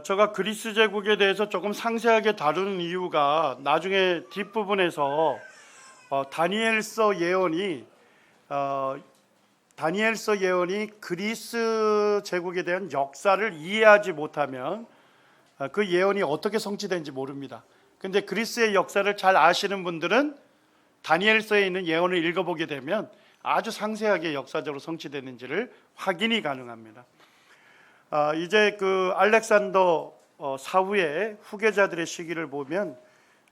제가 그리스 제국에 대해서 조금 상세하게 다루는 이유가 나중에 뒷부분에서 다니엘서 예언이 그리스 제국에 대한 역사를 이해하지 못하면 그 예언이 어떻게 성취된지 모릅니다. 근데 그리스의 역사를 잘 아시는 분들은 다니엘서에 있는 예언을 읽어보게 되면 아주 상세하게 역사적으로 성취되는지를 확인이 가능합니다. 이제 그 알렉산더 사후의 후계자들의 시기를 보면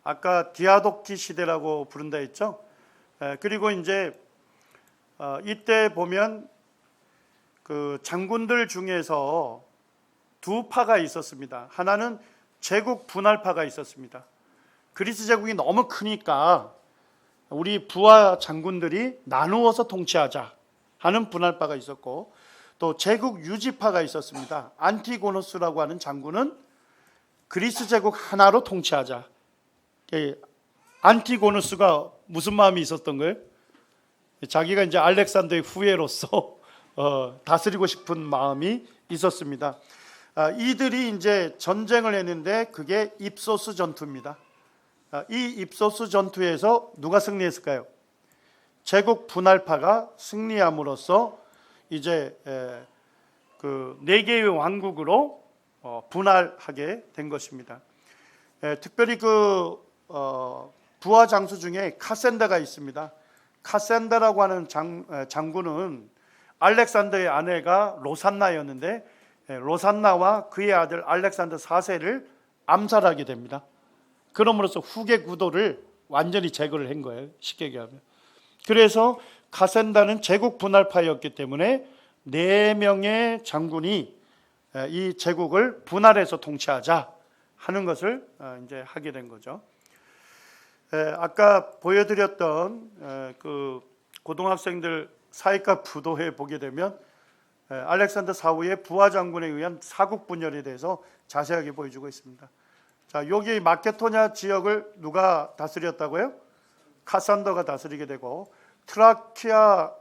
아까 디아독티 시대라고 부른다 했죠. 그리고 이제 이때 보면 그 장군들 중에서 두 파가 있었습니다. 하나는 제국 분할파가 있었습니다. 그리스 제국이 너무 크니까 우리 부하 장군들이 나누어서 통치하자 하는 분할파가 있었고, 또 제국 유지파가 있었습니다. 안티고노스라고 하는 장군은 그리스 제국 하나로 통치하자. 안티고노스가 무슨 마음이 있었던 거예요? 자기가 이제 알렉산더의 후예로서 다스리고 싶은 마음이 있었습니다. 이들이 이제 전쟁을 했는데 그게 입소스 전투입니다. 이 입소스 전투에서 누가 승리했을까요? 제국 분할파가 승리함으로써 이제 그 네 개의 왕국으로 분할하게 된 것입니다. 특별히 그 부하 장수 중에 카센다가 있습니다. 카센다라고 하는 장군은 알렉산더의 아내가 로산나였는데 로산나와 그의 아들 알렉산더 4세를 암살하게 됩니다. 그럼으로써 후계 구도를 완전히 제거를 한 거예요. 쉽게 얘기하면. 그래서 카센다는 제국 분할파였기 때문에 4명의 장군이 이 제국을 분할해서 통치하자 하는 것을 이제 하게 된 거죠. 아까 보여드렸던 그 고등학생들 사회과 부도에 보게 되면 알렉산더 사후의 부하 장군에 의한 사국 분열에 대해서 자세하게 보여주고 있습니다. 자, 여기 마케도냐 지역을 누가 다스렸다고요? 카산더가 다스리게 되고, 트라키아하고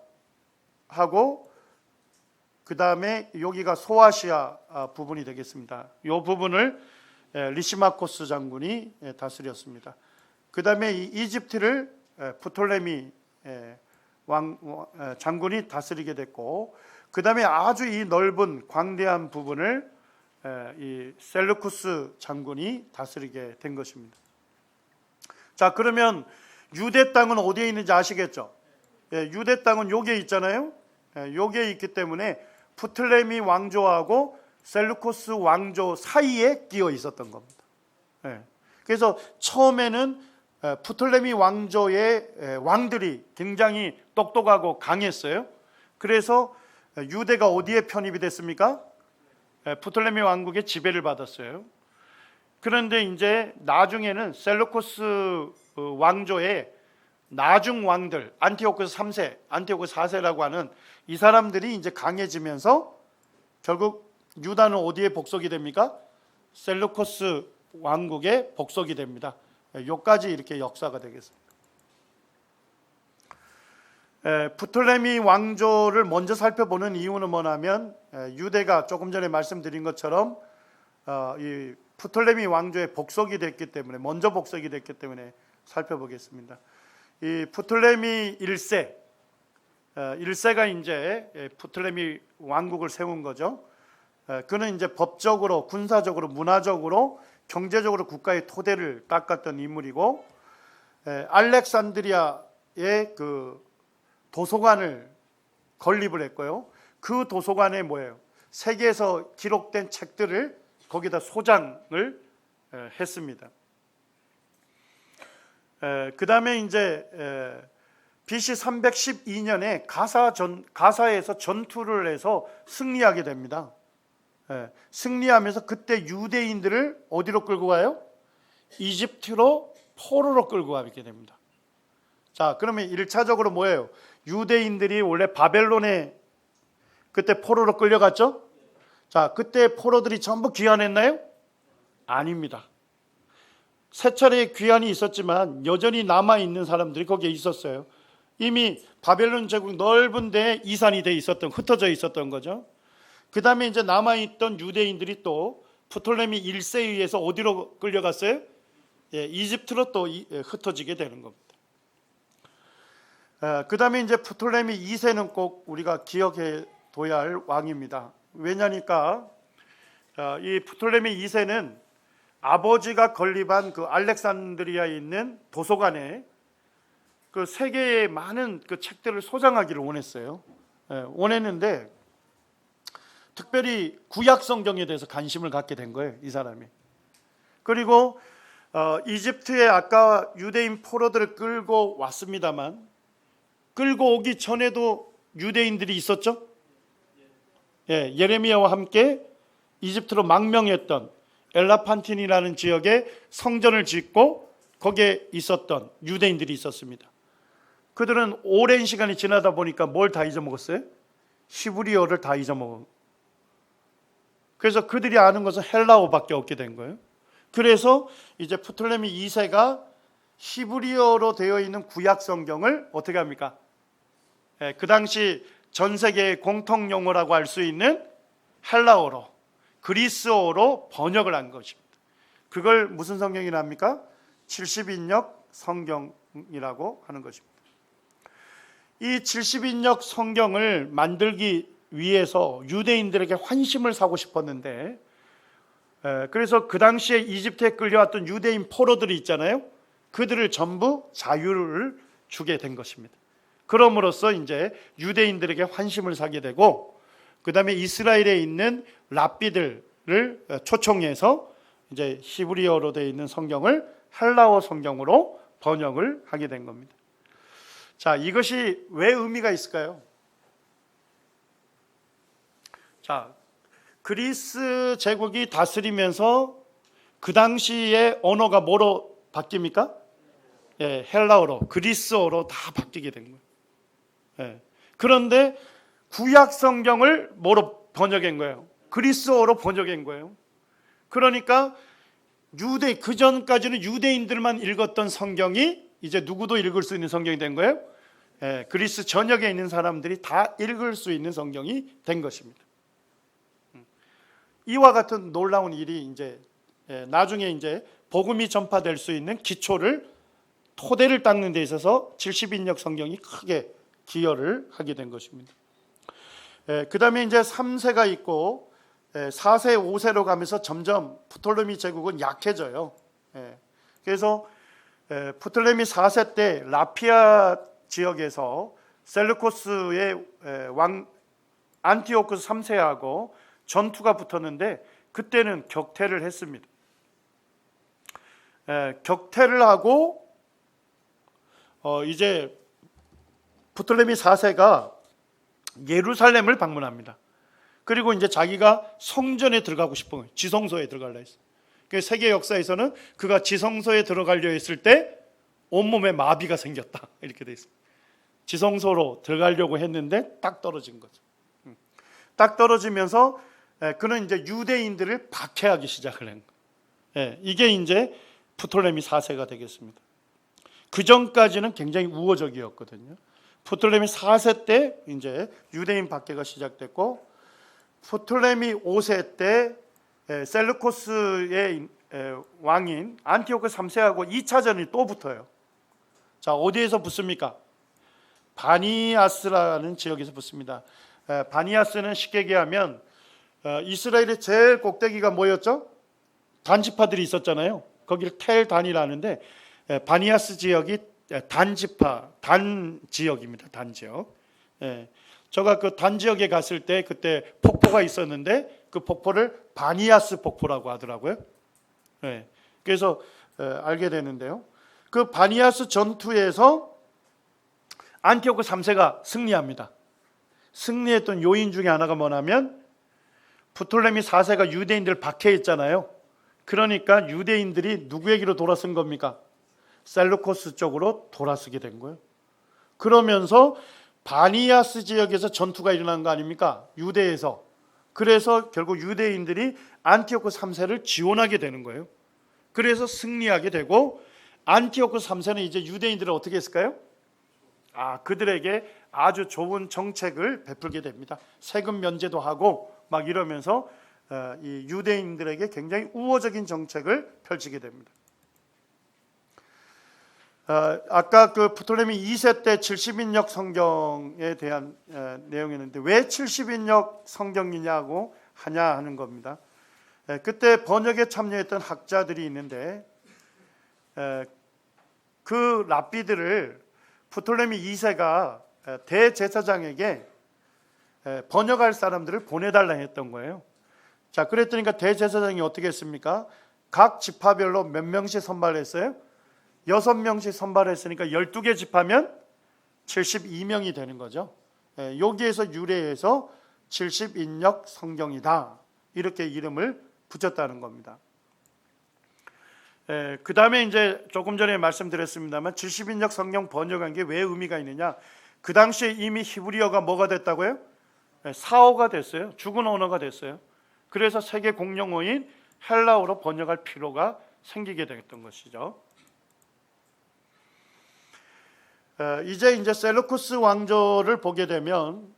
그 다음에 여기가 소아시아 부분이 되겠습니다. 이 부분을 리시마코스 장군이 다스렸습니다. 그 다음에 이집트를 프톨레미 장군이 다스리게 됐고, 그 다음에 아주 이 넓은 광대한 부분을 이 셀루쿠스 장군이 다스리게 된 것입니다. 자, 그러면 유대 땅은 어디에 있는지 아시겠죠? 유대 땅은 여기에 있잖아요. 여기에 있기 때문에 프톨레미 왕조하고 셀루코스 왕조 사이에 끼어 있었던 겁니다. 그래서 처음에는 프톨레미 왕조의 왕들이 굉장히 똑똑하고 강했어요. 그래서 유대가 어디에 편입이 됐습니까? 프톨레미 왕국의 지배를 받았어요. 그런데 이제 나중에는 셀루코스 왕조의 나중 왕들, 안티오코스 3세, 안티오코스 4세라고 하는 이 사람들이 이제 강해지면서 결국 유다는 어디에 복속이 됩니까? 셀루코스 왕국에 복속이 됩니다. 여기까지 이렇게 역사가 되겠습니다. 프톨레미 왕조를 먼저 살펴보는 이유는 뭐냐면, 유대가 조금 전에 말씀드린 것처럼 이 프톨레미 왕조의 복속이 됐기 때문에, 먼저 복속이 됐기 때문에 살펴보겠습니다. 이 프톨레미 1세가 이제 프톨레미 왕국을 세운 거죠. 그는 이제 법적으로, 군사적으로, 문화적으로, 경제적으로 국가의 토대를 깎았던 인물이고, 알렉산드리아의 그 도서관을 건립을 했고요. 그 도서관에 뭐예요? 세계에서 기록된 책들을 거기다 소장을 했습니다. 그 다음에 이제 BC 312년에 가사에서 전투를 해서 승리하게 됩니다. 승리하면서 그때 유대인들을 어디로 끌고 가요? 이집트로 포로로 끌고 가게 됩니다. 자, 그러면 1차적으로 뭐예요? 유대인들이 원래 바벨론에 그때 포로로 끌려갔죠? 자, 그때 포로들이 전부 귀환했나요? 아닙니다. 세 차례의 귀환이 있었지만 여전히 남아있는 사람들이 거기에 있었어요. 이미 바벨론 제국 넓은 데에 이산이 돼 있었던, 흩어져 있었던 거죠. 그 다음에 이제 남아있던 유대인들이 또 프톨레미 1세에 의해서 어디로 끌려갔어요? 이집트로 또 흩어지게 되는 겁니다. 그 다음에 이제 프톨레미 2세는 꼭 우리가 기억해 둬야 할 왕입니다. 왜냐니까 이 프톨레미 2세는 아버지가 건립한 그 알렉산드리아에 있는 도서관에 그 세계의 많은 그 책들을 소장하기를 원했어요. 원했는데 특별히 구약 성경에 대해서 관심을 갖게 된 거예요, 이 사람이. 그리고 이집트에 아까 유대인 포로들을 끌고 왔습니다만 끌고 오기 전에도 유대인들이 있었죠. 예레미야와 함께 이집트로 망명했던 엘라판틴이라는 지역에 성전을 짓고 거기에 있었던 유대인들이 있었습니다. 그들은 오랜 시간이 지나다 보니까 뭘 다 잊어먹었어요? 히브리어를 다 잊어먹은. 그래서 그들이 아는 것은 헬라어밖에 없게 된 거예요. 그래서 이제 프톨레미 2세가 히브리어로 되어 있는 구약 성경을 어떻게 합니까? 그 당시 전 세계의 공통 용어라고 할 수 있는 헬라어로, 그리스어로 번역을 한 것입니다. 그걸 무슨 성경이라 합니까? 70인역 성경이라고 하는 것입니다. 이 70인역 성경을 만들기 위해서 유대인들에게 환심을 사고 싶었는데, 그래서 그 당시에 이집트에 끌려왔던 유대인 포로들이 있잖아요. 그들을 전부 자유를 주게 된 것입니다. 그럼으로써 이제 유대인들에게 환심을 사게 되고, 그 다음에 이스라엘에 있는 랍비들을 초청해서 이제 히브리어로 되어 있는 성경을 헬라어 성경으로 번역을 하게 된 겁니다. 자, 이것이 왜 의미가 있을까요? 자, 그리스 제국이 다스리면서 그 당시의 언어가 뭐로 바뀝니까? 헬라어로, 그리스어로 다 바뀌게 된 거예요. 그런데 구약 성경을 뭐로 번역한 거예요? 그리스어로 번역한 거예요. 그러니까 그 전까지는 유대인들만 읽었던 성경이 이제 누구도 읽을 수 있는 성경이 된 거예요. 그리스 전역에 있는 사람들이 다 읽을 수 있는 성경이 된 것입니다. 이와 같은 놀라운 일이 이제 나중에 이제 복음이 전파될 수 있는 기초를 토대를 닦는 데 있어서 70인역 성경이 크게 기여를 하게 된 것입니다. 그 다음에 이제 3세가 있고 4세, 5세로 가면서 점점 프톨레미 제국은 약해져요. 그래서 프톨레미 4세 때 라피아 지역에서 셀루코스의 왕 안티오쿠스 3세하고 전투가 붙었는데 그때는 격퇴를 했습니다. 격퇴를 하고 이제 프톨레미 4세가 예루살렘을 방문합니다. 그리고 이제 자기가 성전에 들어가고 싶은 거예요. 지성소에 들어가려 했어요. 세계 역사에서는 그가 지성소에 들어가려 했을 때 온몸에 마비가 생겼다 이렇게 돼 있습니다. 지성소로 들어가려고 했는데 딱 떨어진 거죠. 딱 떨어지면서 그는 이제 유대인들을 박해하기 시작을 한 거예요. 이게 이제 프톨레미 4세가 되겠습니다. 그 전까지는 굉장히 우호적이었거든요. 프톨레미 4세 때 이제 유대인 박해가 시작됐고, 프톨레미 5세 때 셀루코스의 왕인 안티오쿠스 3세하고 2차전이 또 붙어요. 자, 어디에서 붙습니까? 바니아스라는 지역에서 붙습니다. 바니아스는 쉽게 얘기하면 이스라엘의 제일 꼭대기가 뭐였죠? 단지파들이 있었잖아요. 거기를 텔단이라는데 바니아스 지역이 단지파, 단 지역입니다. 단 지역. 제가 그 단 지역에 갔을 때 그때 폭포가 있었는데 그 폭포를 바니아스 폭포라고 하더라고요. 그래서 알게 되는데요. 그 바니아스 전투에서 안티오쿠스 3세가 승리합니다. 승리했던 요인 중에 하나가 뭐냐면 프톨레미 4세가 유대인들을 박해했잖아요. 그러니까 유대인들이 누구에게로 돌아선 겁니까? 셀루코스 쪽으로 돌아서게 된 거예요. 그러면서 바니아스 지역에서 전투가 일어난 거 아닙니까? 유대에서. 그래서 결국 유대인들이 안티오쿠스 3세를 지원하게 되는 거예요. 그래서 승리하게 되고, 안티오쿠스 3세는 이제 유대인들을 어떻게 했을까요? 그들에게 아주 좋은 정책을 베풀게 됩니다. 세금 면제도 하고 막 이러면서 이 유대인들에게 굉장히 우호적인 정책을 펼치게 됩니다. 아까 그 프톨레미 2세 때 70인역 성경에 대한 내용이었는데 왜 70인역 성경이냐고 하냐 하는 겁니다. 그때 번역에 참여했던 학자들이 있는데 그 랍비들을 프톨레미 2세가 대제사장에게 번역할 사람들을 보내달라 했던 거예요. 자, 그랬더니 대제사장이 어떻게 했습니까? 각 지파별로 몇 명씩 선발했어요? 6명씩 선발했으니까 12개 집하면 72명이 되는 거죠. 여기에서 유래해서 70인역 성경이다, 이렇게 이름을 붙였다는 겁니다. 그 다음에 이제 조금 전에 말씀드렸습니다만 70인역 성경 번역한 게 왜 의미가 있느냐? 그 당시에 이미 히브리어가 뭐가 됐다고요? 사어가 됐어요. 죽은 언어가 됐어요. 그래서 세계 공용어인 헬라어로 번역할 필요가 생기게 됐던 것이죠. 이제 셀루쿠스 왕조를 보게 되면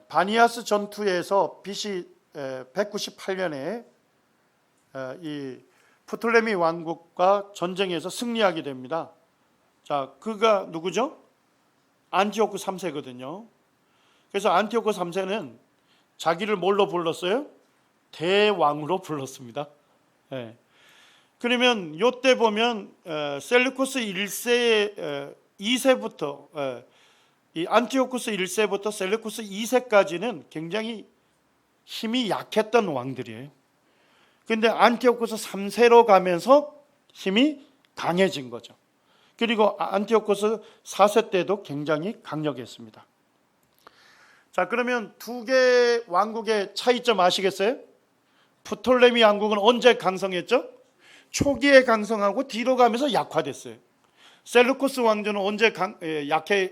바니아스 전투에서 BC 198년에 이 프톨레미 왕국과 전쟁에서 승리하게 됩니다. 자, 그가 누구죠? 안티오크 3세거든요. 그래서 안티오크 3세는 자기를 뭘로 불렀어요? 대왕으로 불렀습니다. 그러면 요때 보면 셀루쿠스 1세 2세부터 이 안티오쿠스 1세부터 셀루쿠스 2세까지는 굉장히 힘이 약했던 왕들이에요. 그런데 안티오쿠스 3세로 가면서 힘이 강해진 거죠. 그리고 안티오쿠스 4세 때도 굉장히 강력했습니다. 자, 그러면 두 개 왕국의 차이점 아시겠어요? 프톨레미 왕국은 언제 강성했죠? 초기에 강성하고 뒤로 가면서 약화됐어요. 셀루쿠스 왕조는 언제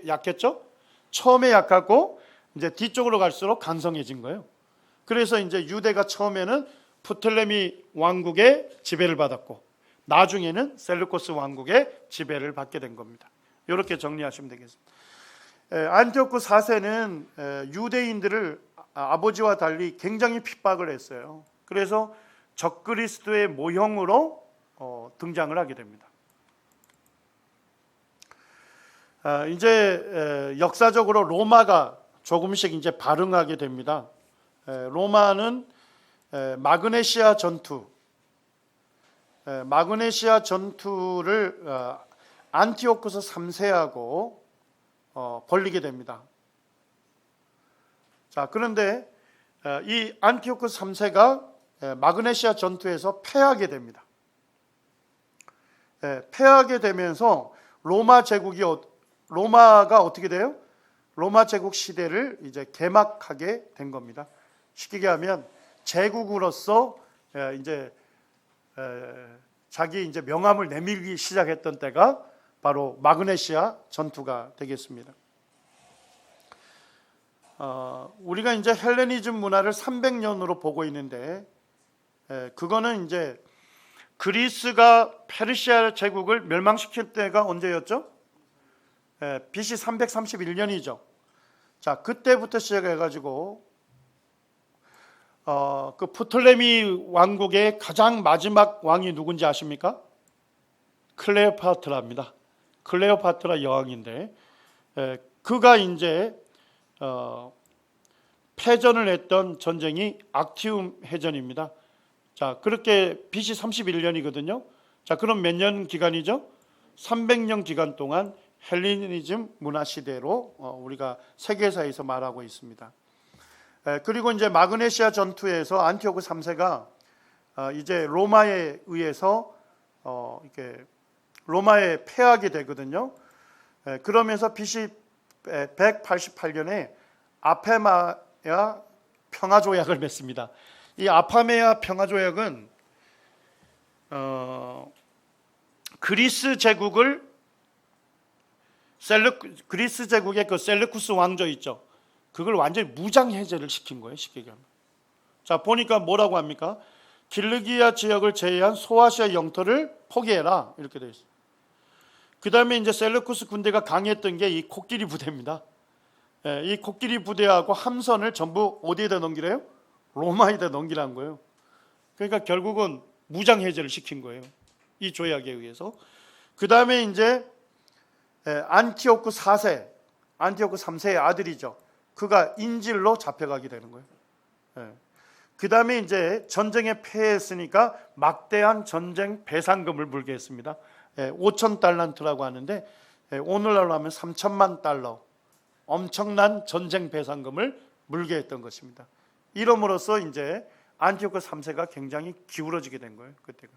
약했죠? 처음에 약하고 이제 뒤쪽으로 갈수록 강성해진 거예요. 그래서 이제 유대가 처음에는 프톨레미 왕국의 지배를 받았고 나중에는 셀루쿠스 왕국의 지배를 받게 된 겁니다. 이렇게 정리하시면 되겠습니다. 안티오크 4세는 유대인들을 아버지와 달리 굉장히 핍박을 했어요. 그래서 적그리스도의 모형으로 등장을 하게 됩니다. 이제 역사적으로 로마가 조금씩 이제 발흥하게 됩니다. 로마는 마그네시아 전투를 안티오쿠스 3세하고 벌리게 됩니다. 자, 그런데 이 안티오쿠스 3세가 마그네시아 전투에서 패하게 됩니다. 패하게 되면서 로마가 어떻게 돼요? 로마 제국 시대를 이제 개막하게 된 겁니다. 쉽게 얘기하면 제국으로서 이제 자기 이제 명함을 내밀기 시작했던 때가 바로 마그네시아 전투가 되겠습니다. 우리가 이제 헬레니즘 문화를 300년으로 보고 있는데 그거는 이제 그리스가 페르시아 제국을 멸망시킬 때가 언제였죠? BC 331년이죠. 자, 그때부터 시작해가지고 그 프톨레미 왕국의 가장 마지막 왕이 누군지 아십니까? 클레오파트라입니다. 클레오파트라 여왕인데 그가 이제 패전을 했던 전쟁이 악티움 해전입니다. 자, 그렇게 BC 31년이거든요. 자, 그럼 몇 년 기간이죠? 300년 기간 동안 헬레니즘 문화 시대로 우리가 세계사에서 말하고 있습니다. 그리고 이제 마그네시아 전투에서 안티오크 3세가 이제 로마에 의해서 이렇게 로마에 패하게 되거든요. 그러면서 BC 188년에 아페마야 평화조약을 맺습니다. 이 아파메아 평화조약은 그리스 제국의 그 셀루쿠스 왕조 있죠. 그걸 완전히 무장 해제를 시킨 거예요. 쉽게 얘기하면. 자, 보니까 뭐라고 합니까? 길르기아 지역을 제외한 소아시아 영토를 포기해라, 이렇게 되어 있어요. 그 다음에 이제 셀루쿠스 군대가 강했던 게 이 코끼리 부대입니다. 이 코끼리 부대하고 함선을 전부 어디에다 넘기래요? 로마에다 넘기라는 거예요. 그러니까 결국은 무장 해제를 시킨 거예요. 이 조약에 의해서. 그 다음에 이제 안티오쿠 4세, 안티오쿠 3세의 아들이죠. 그가 인질로 잡혀가게 되는 거예요. 그 다음에 이제 전쟁에 패했으니까 막대한 전쟁 배상금을 물게 했습니다. 5천 달란트라고 하는데 오늘날로 하면 3천만 달러, 엄청난 전쟁 배상금을 물게 했던 것입니다. 이름으로써 이제 안티오쿠 3세가 굉장히 기울어지게 된 거예요. 그때가.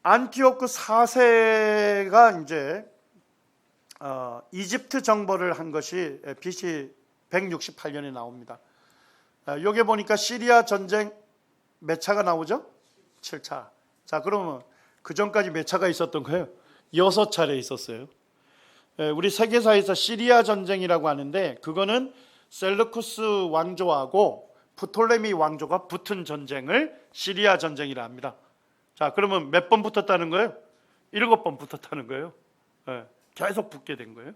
안티오쿠 4세가 이제 이집트 정벌을 한 것이 BC 168년에 나옵니다. 여기 보니까 시리아 전쟁 몇 차가 나오죠? 7차. 자, 그러면 그 전까지 몇 차가 있었던 거예요? 6차례 있었어요. 우리 세계사에서 시리아 전쟁이라고 하는데 그거는 셀루쿠스 왕조하고 프톨레미 왕조가 붙은 전쟁을 시리아 전쟁이라 합니다. 자, 그러면 몇 번 붙었다는 거예요? 7번 붙었다는 거예요. 계속 붙게 된 거예요.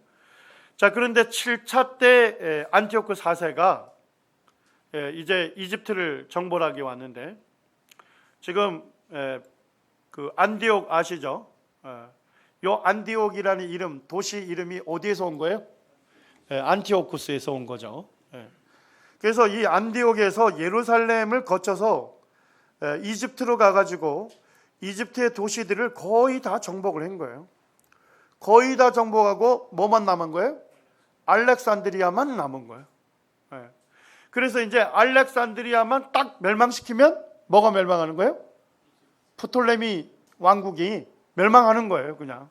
자, 그런데 7차 때 안티오쿠 4세가 이제 이집트를 정벌하게 왔는데 지금 그 안디옥 아시죠? 요 안디옥이라는 이름, 도시 이름이 어디에서 온 거예요? 안티오쿠스에서 온 거죠. 그래서 이 안디옥에서 예루살렘을 거쳐서 이집트로 가가지고 이집트의 도시들을 거의 다 정복을 한 거예요. 거의 다 정복하고 뭐만 남은 거예요? 알렉산드리아만 남은 거예요. 그래서 이제 알렉산드리아만 딱 멸망시키면 뭐가 멸망하는 거예요? 프톨레미 왕국이 멸망하는 거예요, 그냥.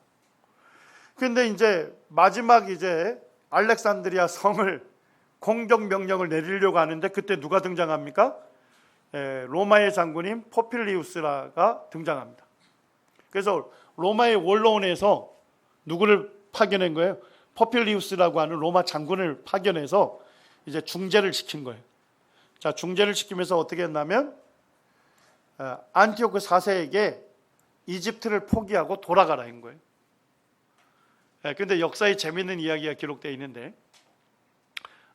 근데 이제 마지막 이제 알렉산드리아 성을 공격 명령을 내리려고 하는데 그때 누가 등장합니까? 로마의 장군인 포필리우스가 등장합니다. 그래서 로마의 원로원에서 누구를 파견한 거예요? 포필리우스라고 하는 로마 장군을 파견해서 이제 중재를 시킨 거예요. 자, 중재를 시키면서 어떻게 했냐면 안티오쿠 4세에게 이집트를 포기하고 돌아가라 한 거예요. 근데 역사에 재미있는 이야기가 기록되어 있는데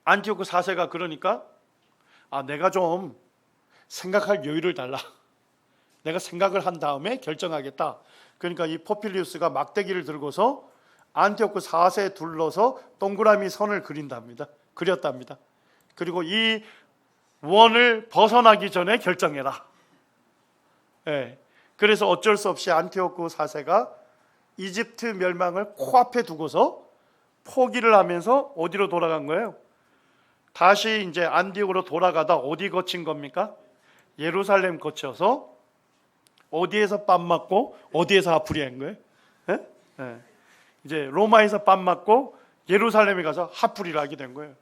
안티오쿠 4세가 그러니까 내가 좀 생각할 여유를 달라. 내가 생각을 한 다음에 결정하겠다. 그러니까 이 포필리우스가 막대기를 들고서 안티오쿠 4세에 둘러서 동그라미 선을 그렸답니다. 그리고 이 원을 벗어나기 전에 결정해라. 그래서 어쩔 수 없이 안티오쿠 4세가 이집트 멸망을 코앞에 두고서 포기를 하면서 어디로 돌아간 거예요? 다시 이제 안디옥으로 돌아가다 어디 거친 겁니까? 예루살렘 거쳐서 어디에서 뺨 맞고 어디에서 하풀이 한 거예요? 이제 로마에서 뺨 맞고 예루살렘에 가서 하풀이를 하게 된 거예요.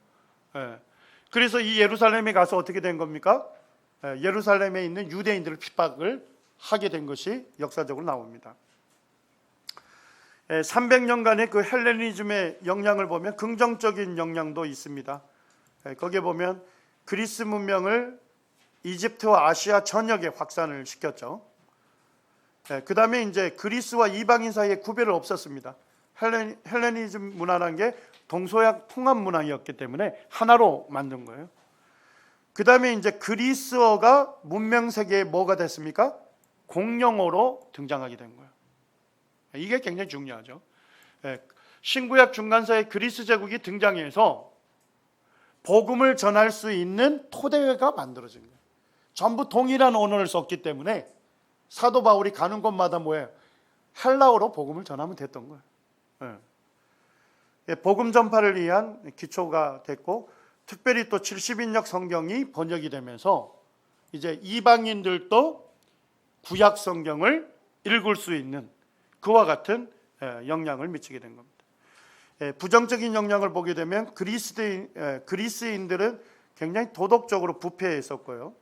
그래서 이 예루살렘에 가서 어떻게 된 겁니까? 예루살렘에 있는 유대인들을 핍박을 하게 된 것이 역사적으로 나옵니다. 300년간의 그 헬레니즘의 영향을 보면 긍정적인 영향도 있습니다. 거기에 보면 그리스 문명을 이집트와 아시아 전역에 확산을 시켰죠. 그 다음에 이제 그리스와 이방인 사이에 구별을 없었습니다. 헬레니즘 문화라는 게 동서양 통합 문화였기 때문에 하나로 만든 거예요. 그 다음에 이제 그리스어가 문명 세계에 뭐가 됐습니까? 공용어로 등장하게 된 거예요. 이게 굉장히 중요하죠. 신구약 중간사에 그리스 제국이 등장해서 복음을 전할 수 있는 토대가 만들어진 거예요. 전부 동일한 언어를 썼기 때문에 사도 바울이 가는 곳마다 뭐예요? 헬라어로 복음을 전하면 됐던 거예요. 복음 전파를 위한 기초가 됐고 특별히 또 70인역 성경이 번역이 되면서 이제 이방인들도 구약 성경을 읽을 수 있는 그와 같은 영향을 미치게 된 겁니다. 부정적인 영향을 보게 되면 그리스인들은 굉장히 도덕적으로 부패했었고요.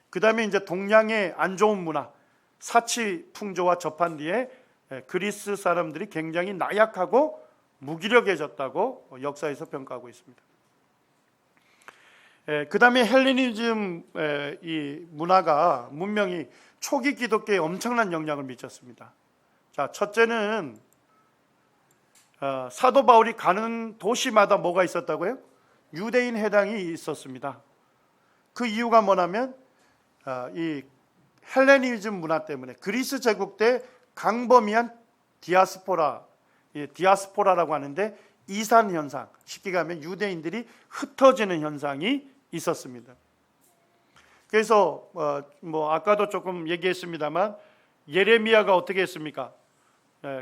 그 다음에 이제 동양의 안 좋은 문화, 사치 풍조와 접한 뒤에 그리스 사람들이 굉장히 나약하고 무기력해졌다고 역사에서 평가하고 있습니다. 그 다음에 헬레니즘 이 문명이 초기 기독교에 엄청난 영향을 미쳤습니다. 자, 첫째는 사도 바울이 가는 도시마다 뭐가 있었다고요? 유대인 회당이 있었습니다. 그 이유가 뭐냐면 이 헬레니즘 문화 때문에 그리스 제국 때 강범위한 디아스포라, 디아스포라라고 하는데 이산 현상, 쉽게 가면 유대인들이 흩어지는 현상이 있었습니다. 그래서 뭐 아까도 조금 얘기했습니다만 예레미야가 어떻게 했습니까?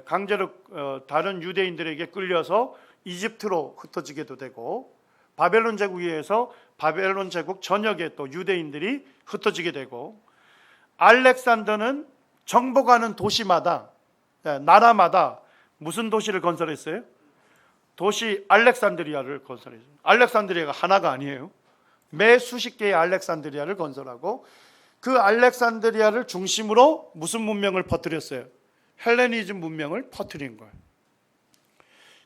강제로 다른 유대인들에게 끌려서 이집트로 흩어지게도 되고, 바벨론 제국에서 바벨론 제국 전역에 또 유대인들이 흩어지게 되고, 알렉산더는 정복하는 도시마다, 나라마다 무슨 도시를 건설했어요? 도시 알렉산드리아를 건설했어요. 알렉산드리아가 하나가 아니에요. 매 수십 개의 알렉산드리아를 건설하고, 그 알렉산드리아를 중심으로 무슨 문명을 퍼뜨렸어요? 헬레니즘 문명을 퍼뜨린 거예요.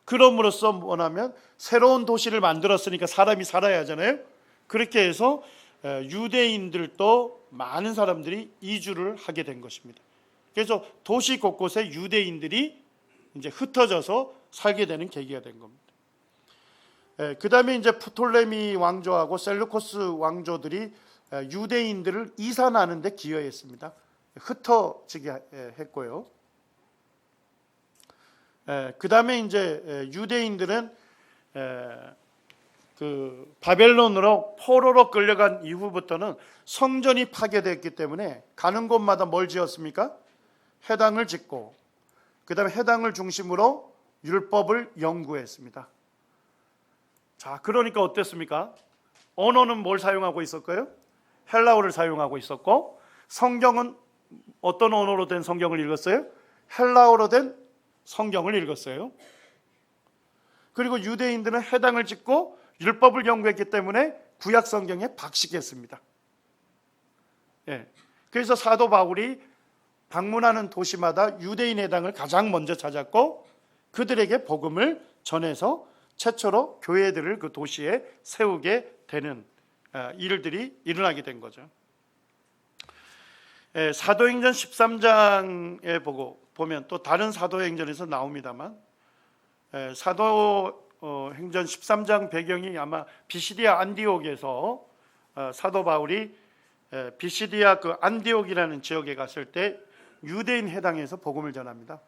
그럼으로써 뭐냐면 새로운 도시를 만들었으니까 사람이 살아야 하잖아요. 그렇게 해서 유대인들도 많은 사람들이 이주를 하게 된 것입니다. 그래서 도시 곳곳에 유대인들이 이제 흩어져서 살게 되는 계기가 된 겁니다. 그 다음에 이제 프톨레미 왕조하고 셀루코스 왕조들이 유대인들을 이산하는 데 기여했습니다. 흩어지게 했고요. 그 다음에 이제 유대인들은 그 바벨론으로 포로로 끌려간 이후부터는 성전이 파괴됐기 때문에 가는 곳마다 뭘 지었습니까? 회당을 짓고, 그 다음에 회당을 중심으로 율법을 연구했습니다. 자, 그러니까 어땠습니까? 언어는 뭘 사용하고 있었고요? 헬라어를 사용하고 있었고, 성경은 어떤 언어로 된 성경을 읽었어요? 헬라어로 된 성경을 읽었어요. 그리고 유대인들은 회당을 짓고 율법을 연구했기 때문에 구약 성경에 박식했습니다. 그래서 사도 바울이 방문하는 도시마다 유대인 회당을 가장 먼저 찾았고, 그들에게 복음을 전해서 최초로 교회들을 그 도시에 세우게 되는 일들이 일어나게 된 거죠. 사도행전 13장에 보면 또 다른 사도행전에서 나옵니다만, 사도행전 13장 배경이 아마 비시디아 안디옥에서 사도 바울이 비시디아 그 안디옥이라는 지역에 갔을 때 유대인 회당에서 복음을 전합니다.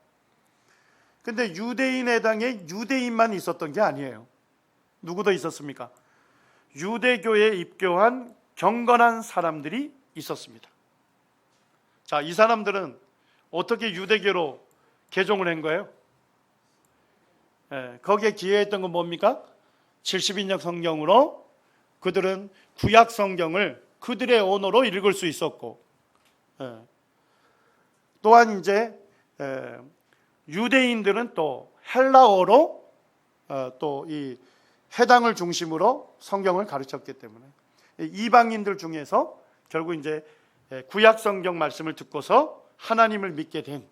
근데 유대인 회당에 유대인만 있었던 게 아니에요. 누구도 있었습니까? 유대교에 입교한 경건한 사람들이 있었습니다. 자, 이 사람들은 어떻게 유대교로 개종을 한 거예요? 거기에 기여했던 건 뭡니까? 70인역 성경으로 그들은 구약 성경을 그들의 언어로 읽을 수 있었고, 또한 이제 유대인들은 또 헬라어로 또 이 회당을 중심으로 성경을 가르쳤기 때문에 이방인들 중에서 결국 이제 구약 성경 말씀을 듣고서 하나님을 믿게 된,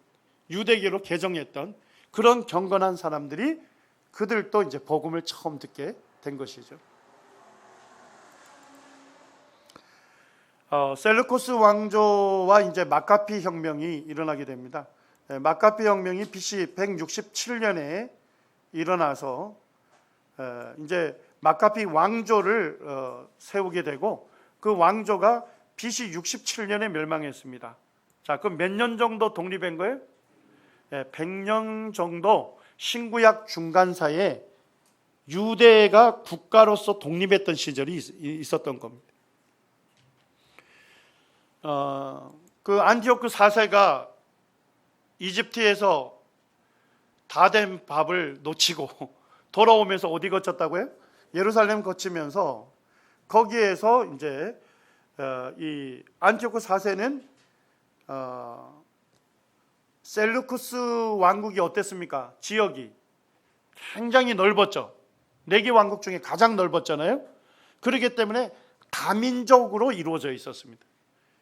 유대교로 개종했던 그런 경건한 사람들이 그들도 이제 복음을 처음 듣게 된 것이죠. 셀루코스 왕조와 이제 마카피 혁명이 일어나게 됩니다. 마카피 혁명이 BC 167년에 일어나서 이제 마카피 왕조를 세우게 되고, 그 왕조가 BC 67년에 멸망했습니다. 자, 그럼 몇 년 정도 독립한 거예요? 100년 정도 신구약 중간사에 유대가 국가로서 독립했던 시절이 있었던 겁니다. 그 안티오크 4세가 이집트에서 다 된 밥을 놓치고 돌아오면서 어디 거쳤다고요? 예루살렘 거치면서 거기에서 이제 이 안티오크 4세는 셀루쿠스 왕국이 어땠습니까? 지역이 굉장히 넓었죠. 4개 왕국 중에 가장 넓었잖아요. 그렇기 때문에 다민족으로 이루어져 있었습니다.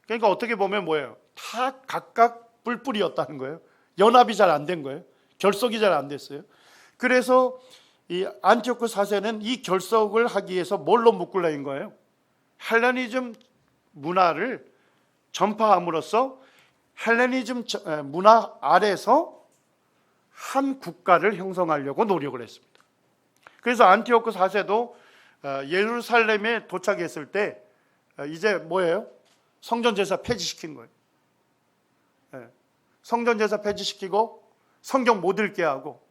그러니까 어떻게 보면 뭐예요? 다 각각 뿔뿔이었다는 거예요. 연합이 잘 안 된 거예요. 결속이 잘 안 됐어요. 그래서 이 안티오크 4세는 이 결속을 하기 위해서 뭘로 묶으려는 거예요? 헬레니즘 문화를 전파함으로써 헬레니즘 문화 아래서 한 국가를 형성하려고 노력을 했습니다. 그래서 안티오크 4세도 예루살렘에 도착했을 때 이제 뭐예요? 성전 제사 폐지시킨 거예요. 성전 제사 폐지시키고 성경 못 읽게 하고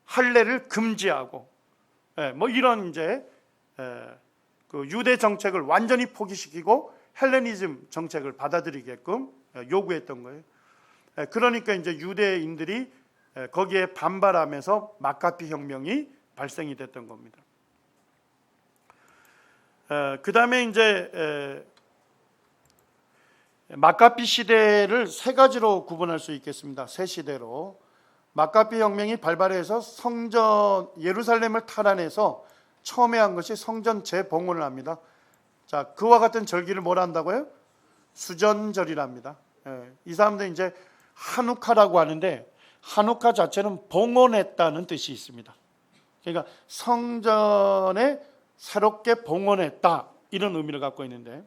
할례를 금지하고 뭐 이런 이제 그 유대 정책을 완전히 포기시키고 헬레니즘 정책을 받아들이게끔 요구했던 거예요. 그러니까 이제 유대인들이 거기에 반발하면서 마카비 혁명이 발생이 됐던 겁니다. 그 다음에 이제 마카비 시대를 세 가지로 구분할 수 있겠습니다. 세 시대로. 마카비 혁명이 발발해서 성전 예루살렘을 탈환해서 처음에 한 것이 성전 재봉헌을 합니다. 자, 그와 같은 절기를 뭐라 한다고요? 수전절이랍니다. 이 사람들 이제 하누카라고 하는데 하누카 자체는 봉헌했다는 뜻이 있습니다. 그러니까 성전에 새롭게 봉헌했다 이런 의미를 갖고 있는데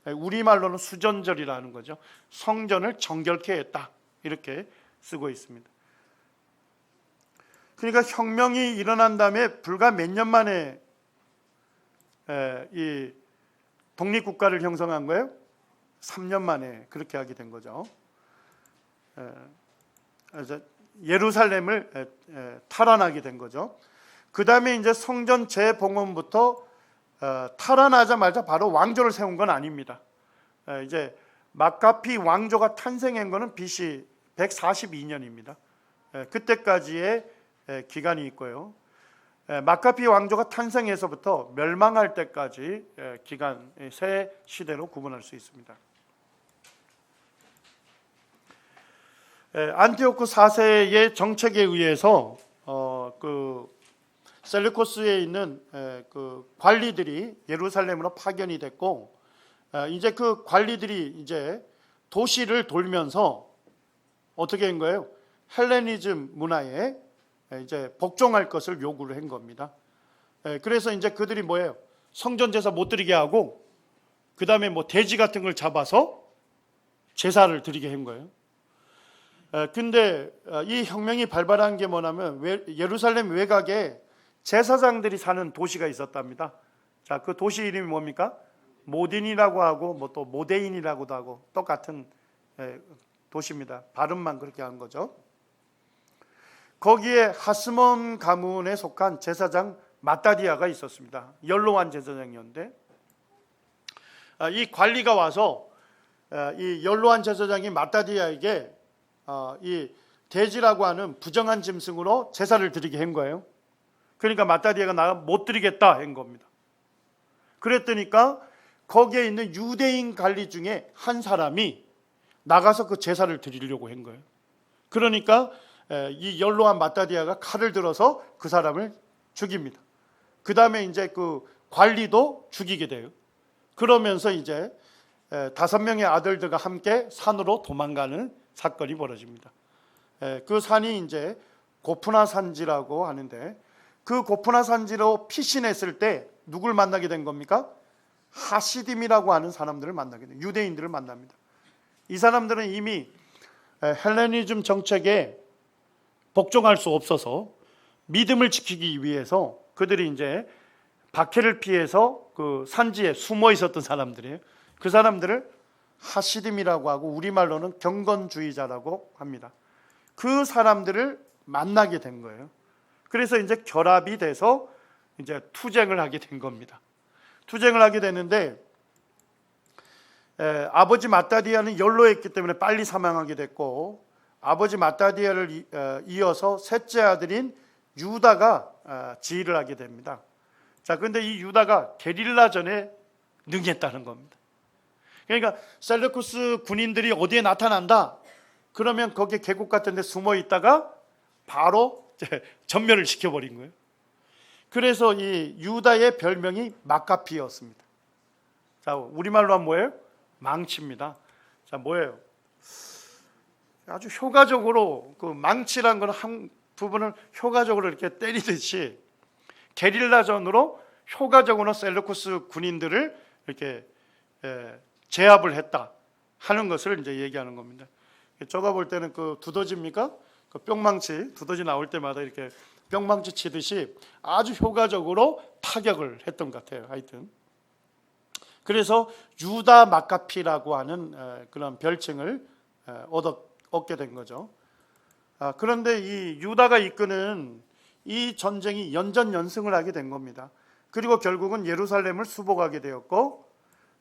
우리말로는 수전절이라는 거죠. 성전을 정결케 했다 이렇게 쓰고 있습니다. 그러니까 혁명이 일어난 다음에 불과 몇 년 만에 이 독립국가를 형성한 거예요. 3년 만에 그렇게 하게 된 거죠. 그래서 예루살렘을 탈환하게 된 거죠. 그 다음에 이제 성전 재봉헌부터 탈환하자마자 바로 왕조를 세운 건 아닙니다. 이제 마카비 왕조가 탄생한 거는 BC 142년입니다. 그때까지의 기간이 있고요. 마카비 왕조가 탄생해서부터 멸망할 때까지 기간 세 시대로 구분할 수 있습니다. 안티오쿠 4세의 정책에 의해서 그 셀루코스에 있는 그 관리들이 예루살렘으로 파견이 됐고 이제 그 관리들이 이제 도시를 돌면서 어떻게 한 거예요? 헬레니즘 문화에 이제 복종할 것을 요구를 한 겁니다. 그래서 이제 그들이 뭐예요? 성전 제사 못 드리게 하고 그 다음에 뭐 돼지 같은 걸 잡아서 제사를 드리게 한 거예요. 근데 이 혁명이 발발한 게 뭐냐면 예루살렘 외곽에 제사장들이 사는 도시가 있었답니다. 자, 그 도시 이름이 뭡니까? 모딘이라고 하고 뭐 또 모데인이라고도 하고 똑같은 도시입니다. 발음만 그렇게 한 거죠. 거기에 하스몬 가문에 속한 제사장 마따디아가 있었습니다. 연로한 제사장이었는데 이 관리가 와서 이 연로한 제사장이 마따디아에게 이 돼지라고 하는 부정한 짐승으로 제사를 드리게 한 거예요. 그러니까 마따디아가 나 못 드리겠다 한 겁니다. 그랬더니까 거기에 있는 유대인 관리 중에 한 사람이 나가서 그 제사를 드리려고 한 거예요. 그러니까 이 연로한 마따디아가 칼을 들어서 그 사람을 죽입니다. 그 다음에 이제 그 관리도 죽이게 돼요. 그러면서 이제 5명의 아들들과 함께 산으로 도망가는 사건이 벌어집니다. 그 산이 이제 고프나 산지라고 하는데 그 고프나 산지로 피신했을 때 누굴 만나게 된 겁니까? 하시딤이라고 하는 사람들을 만나게 돼요. 유대인들을 만납니다. 이 사람들은 이미 헬레니즘 정책에 복종할 수 없어서 믿음을 지키기 위해서 그들이 이제 박해를 피해서 그 산지에 숨어 있었던 사람들이에요. 그 사람들을 하시딤이라고 하고 우리말로는 경건주의자라고 합니다. 그 사람들을 만나게 된 거예요. 그래서 이제 결합이 돼서 이제 투쟁을 하게 된 겁니다. 투쟁을 하게 되는데 아버지 마따디아는 연로했기 때문에 빨리 사망하게 됐고 아버지 마따디아를 이어서 셋째 아들인 유다가 지휘를 하게 됩니다. 자, 그런데 이 유다가 게릴라전에 능했다는 겁니다. 그러니까 셀루쿠스 군인들이 어디에 나타난다 그러면 거기에 계곡 같은 데 숨어 있다가 바로 전멸을 시켜버린 거예요. 그래서 이 유다의 별명이 마카피였습니다. 자, 우리말로 하면 뭐예요? 망치입니다. 자, 뭐예요? 아주 효과적으로 그 망치란 건 한 부분을 효과적으로 이렇게 때리듯이 게릴라전으로 효과적으로 셀루쿠스 군인들을 이렇게 제압을 했다 하는 것을 이제 얘기하는 겁니다. 제가 볼 때는 그 두더지입니까? 그 뿅망치 두더지 나올 때마다 이렇게 뿅망치 치듯이 아주 효과적으로 타격을 했던 것 같아요. 하여튼 그래서 유다 마카피라고 하는 그런 별칭을 얻게 된 거죠. 그런데 이 유다가 이끄는 이 전쟁이 연전연승을 하게 된 겁니다. 그리고 결국은 예루살렘을 수복하게 되었고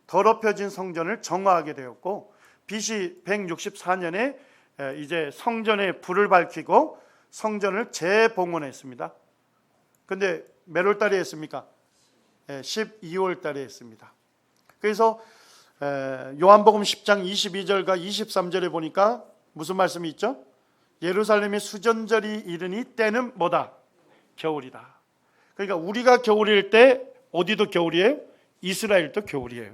더럽혀진 성전을 정화하게 되었고 BC 164년에 이제 성전에 불을 밝히고 성전을 재봉헌했습니다. 근데 몇 월 달에 했습니까? 12월 달에 했습니다. 그래서 요한복음 10장 22절과 23절에 보니까 무슨 말씀이 있죠? 예루살렘의 수전절이 이르니 때는 뭐다? 겨울이다. 그러니까 우리가 겨울일 때 어디도 겨울이에요? 이스라엘도 겨울이에요.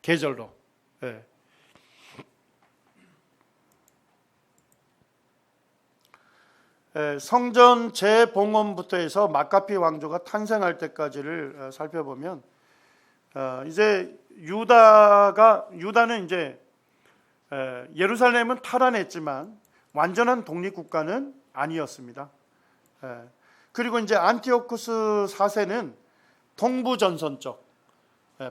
계절로. 네. 성전 재봉헌부터 해서 마카피 왕조가 탄생할 때까지를 살펴보면 이제 유다는 이제 예루살렘은 탈환했지만 완전한 독립국가는 아니었습니다. 그리고 이제 안티오쿠스 4세는 동부 전선 쪽,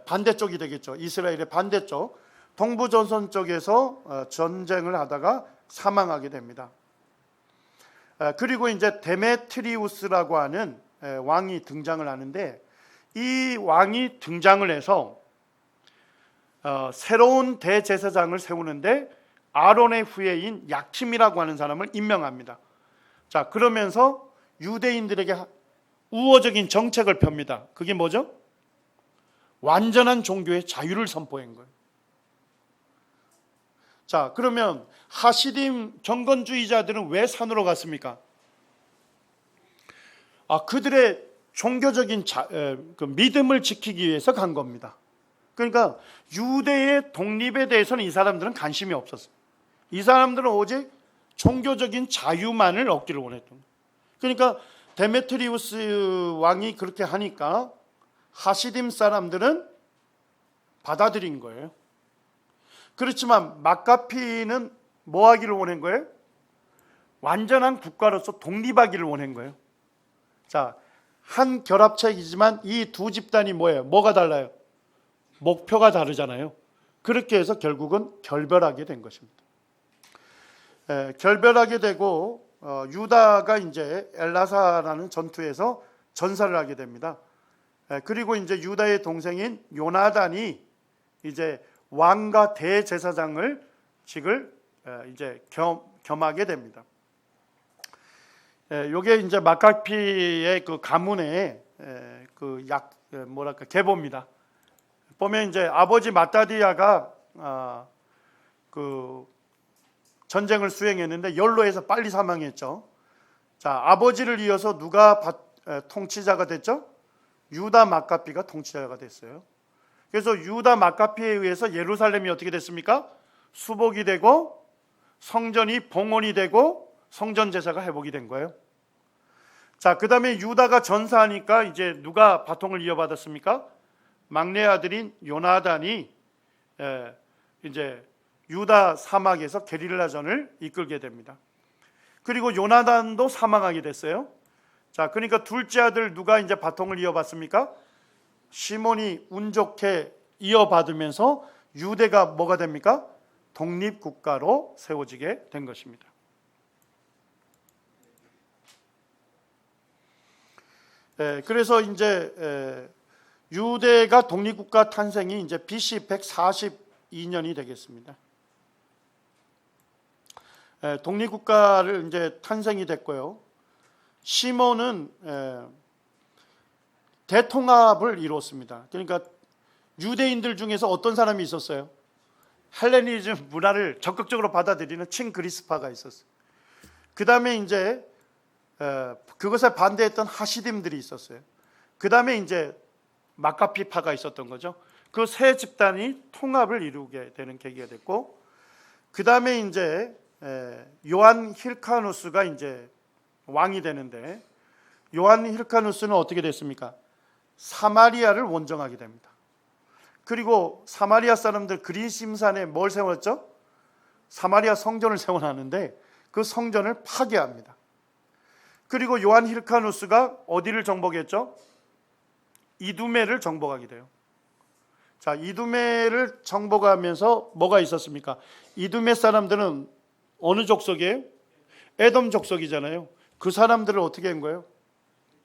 반대쪽이 되겠죠. 이스라엘의 반대쪽, 동부 전선 쪽에서 전쟁을 하다가 사망하게 됩니다. 그리고 이제 데메트리우스라고 하는 왕이 등장을 하는데 이 왕이 등장을 해서 새로운 대제사장을 세우는데 아론의 후예인 약침이라고 하는 사람을 임명합니다. 자, 그러면서 유대인들에게 우호적인 정책을 펴니다. 그게 뭐죠? 완전한 종교의 자유를 선포한 거예요. 자, 그러면 하시dim 경건주의자들은 왜 산으로 갔습니까? 그들의 종교적인 그 믿음을 지키기 위해서 간 겁니다. 그러니까 유대의 독립에 대해서는 이 사람들은 관심이 없었어요. 이 사람들은 오직 종교적인 자유만을 얻기를 원했던 거예요. 그러니까 데메트리우스 왕이 그렇게 하니까 하시딤 사람들은 받아들인 거예요. 그렇지만 마카피는 뭐 하기를 원한 거예요? 완전한 국가로서 독립하기를 원한 거예요. 자, 한 결합체이지만 이 두 집단이 뭐예요? 뭐가 달라요? 목표가 다르잖아요. 그렇게 해서 결국은 결별하게 된 것입니다. 결별하게 되고 유다가 이제 엘라사라는 전투에서 전사를 하게 됩니다. 그리고 이제 유다의 동생인 요나단이 이제 왕과 대제사장을 직을 이제 겸하게 됩니다. 요게 이제 마카피의 그 가문의 그 계보입니다. 보면 이제 아버지 마따디아가 그 전쟁을 수행했는데 연로해서 빨리 사망했죠. 자, 아버지를 이어서 누가 통치자가 됐죠? 유다 마카피가 통치자가 됐어요. 그래서 유다 마카피에 의해서 예루살렘이 어떻게 됐습니까? 수복이 되고 성전이 봉헌이 되고 성전 제사가 회복이 된 거예요. 자, 그 다음에 유다가 전사하니까 이제 누가 바통을 이어받았습니까? 막내 아들인 요나단이 이제 유다 사막에서 게릴라전을 이끌게 됩니다. 그리고 요나단도 사망하게 됐어요. 자, 그러니까 둘째 아들 누가 이제 바통을 이어받습니까? 시몬이 운 좋게 이어받으면서 유대가 뭐가 됩니까? 독립국가로 세워지게 된 것입니다. 그래서 이제 유대가 독립국가 탄생이 이제 BC 142년이 되겠습니다. 독립국가를 이제 탄생이 됐고요. 시몬은 대통합을 이루었습니다. 그러니까 유대인들 중에서 어떤 사람이 있었어요? 헬레니즘 문화를 적극적으로 받아들이는 친그리스파가 있었어요. 그 다음에 이제 그것에 반대했던 하시딤들이 있었어요. 그 다음에 이제 마카피파가 있었던 거죠. 그 세 집단이 통합을 이루게 되는 계기가 됐고, 그 다음에 이제 요한 힐카누스가 이제 왕이 되는데, 요한 힐카누스는 어떻게 됐습니까? 사마리아를 원정하게 됩니다. 그리고 사마리아 사람들 그리심산에 뭘 세웠죠? 사마리아 성전을 세워놨는데 그 성전을 파괴합니다. 그리고 요한 힐카누스가 어디를 정복했죠? 이두메를 정복하게 돼요. 자, 이두메를 정복하면서 뭐가 있었습니까? 이두메 사람들은 어느 족속이에요? 에돔 족속이잖아요. 그 사람들을 어떻게 한 거예요?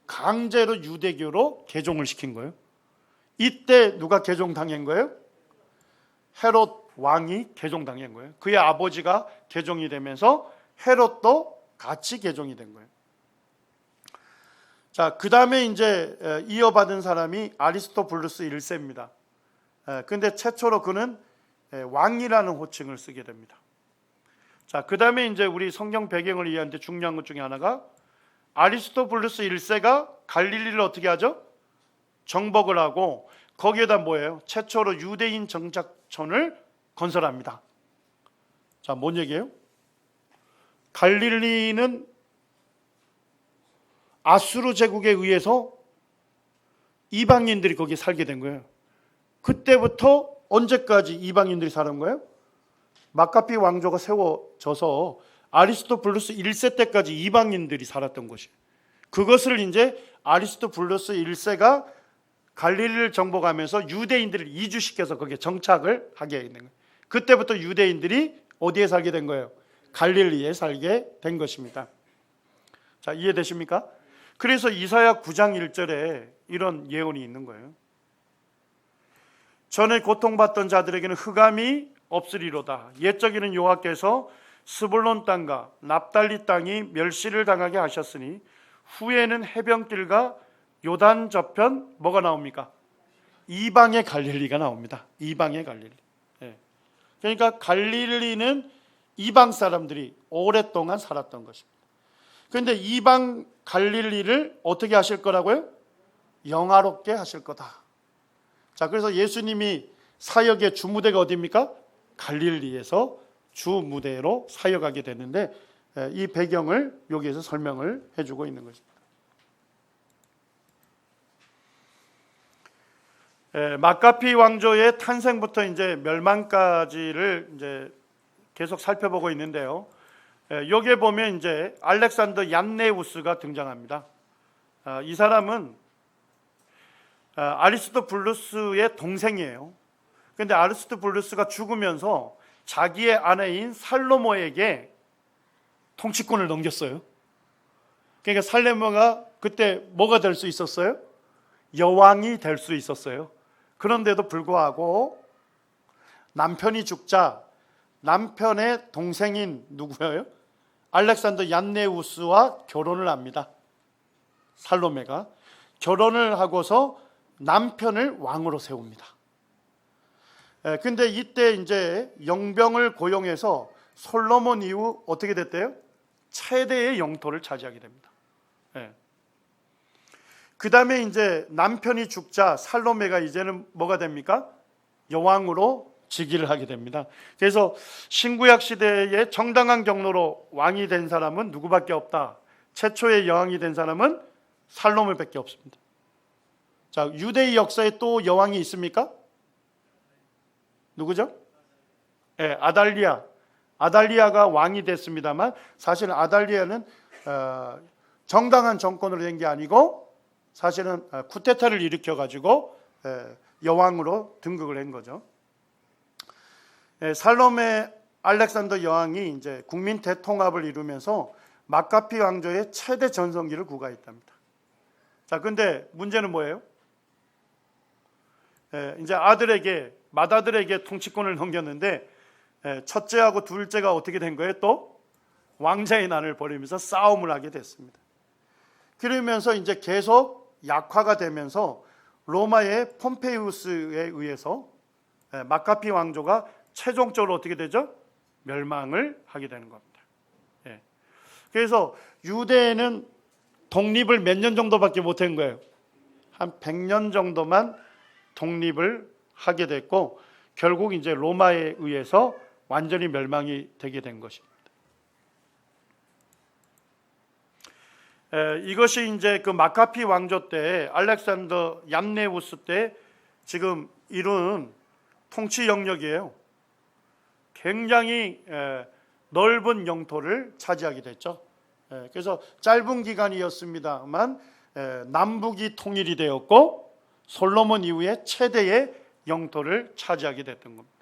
강제로 유대교로 개종을 시킨 거예요. 이때 누가 개종당한 거예요? 헤롯 왕이 개종당한 거예요. 그의 아버지가 개종이 되면서 헤롯도 같이 개종이 된 거예요. 자, 그 다음에 이제 이어받은 사람이 아리스토블루스 1세입니다. 근데 최초로 그는 왕이라는 호칭을 쓰게 됩니다. 자, 그 다음에 이제 우리 성경 배경을 이해하는데 중요한 것 중에 하나가 아리스토블루스 1세가 갈릴리를 어떻게 하죠? 정복을 하고 거기에다 뭐예요? 최초로 유대인 정착촌을 건설합니다. 자, 뭔 얘기예요? 갈릴리는 아수르 제국에 의해서 이방인들이 거기에 살게 된 거예요. 그때부터 언제까지 이방인들이 사는 거예요? 마카피 왕조가 세워져서 아리스토블루스 1세 때까지 이방인들이 살았던 것이에요. 그것을 이제 아리스토블루스 1세가 갈릴리를 정복하면서 유대인들을 이주시켜서 거기에 정착을 하게 있는 거예요. 그때부터 유대인들이 어디에 살게 된 거예요? 갈릴리에 살게 된 것입니다. 자, 이해되십니까? 그래서 이사야 9장 1절에 이런 예언이 있는 거예요. 전에 고통받던 자들에게는 흑암이 없으리로다. 옛적에는 여호와께서 스불론 땅과 납달리 땅이 멸시를 당하게 하셨으니 후에는 해변길과 요단 저편 뭐가 나옵니까? 이방의 갈릴리가 나옵니다. 이방의 갈릴리. 그러니까 갈릴리는 이방 사람들이 오랫동안 살았던 것입니다. 그런데 이방 갈릴리를 어떻게 하실 거라고요? 영화롭게 하실 거다. 자, 그래서 예수님이 사역의 주무대가 어디입니까? 갈릴리에서 주무대로 사역하게 되는데 이 배경을 여기에서 설명을 해주고 있는 것입니다. 마카피 왕조의 탄생부터 이제 멸망까지를 이제 계속 살펴보고 있는데요. 여기에 보면 이제 알렉산더 얀네우스가 등장합니다. 이 사람은 아리스토블루스의 동생이에요. 그런데 아리스토블루스가 죽으면서 자기의 아내인 살로모에게 통치권을 넘겼어요. 그러니까 살로모가 그때 뭐가 될 수 있었어요? 여왕이 될 수 있었어요. 그런데도 불구하고 남편이 죽자 남편의 동생인 누구예요? 알렉산더 얀네우스와 결혼을 합니다. 살로메가 결혼을 하고서 남편을 왕으로 세웁니다. 근데 이때 이제 영병을 고용해서 솔로몬 이후 어떻게 됐대요? 최대의 영토를 차지하게 됩니다. 그 다음에 이제 남편이 죽자 살로메가 이제는 뭐가 됩니까? 여왕으로 즉위를 하게 됩니다. 그래서 신구약 시대의 정당한 경로로 왕이 된 사람은 누구밖에 없다. 최초의 여왕이 된 사람은 살로메밖에 없습니다. 자, 유대의 역사에 또 여왕이 있습니까? 누구죠? 아달리아. 아달리아가 왕이 됐습니다만 사실은 아달리아는 정당한 정권으로 된 게 아니고 사실은 쿠데타를 일으켜 가지고 여왕으로 등극을 한 거죠. 살로메 알렉산더 여왕이 이제 국민 대통합을 이루면서 마카피 왕조의 최대 전성기를 구가했답니다. 자, 근데 문제는 뭐예요? 이제 맏아들에게 통치권을 넘겼는데 첫째하고 둘째가 어떻게 된 거예요? 또 왕자의 난을 벌이면서 싸움을 하게 됐습니다. 그러면서 이제 계속 약화가 되면서 로마의 폼페이우스에 의해서 마카피 왕조가 최종적으로 어떻게 되죠? 멸망을 하게 되는 겁니다. 그래서 유대인은 독립을 몇 년 정도밖에 못한 거예요? 한 100년 정도만 독립을 하게 됐고 결국 이제 로마에 의해서 완전히 멸망이 되게 된 것입니다. 이것이 이제 그 마카피 왕조 때 알렉산더 얀네우스 때 지금 이룬 통치 영역이에요. 굉장히 넓은 영토를 차지하게 됐죠. 그래서 짧은 기간이었습니다만 남북이 통일이 되었고 솔로몬 이후에 최대의 영토를 차지하게 됐던 겁니다.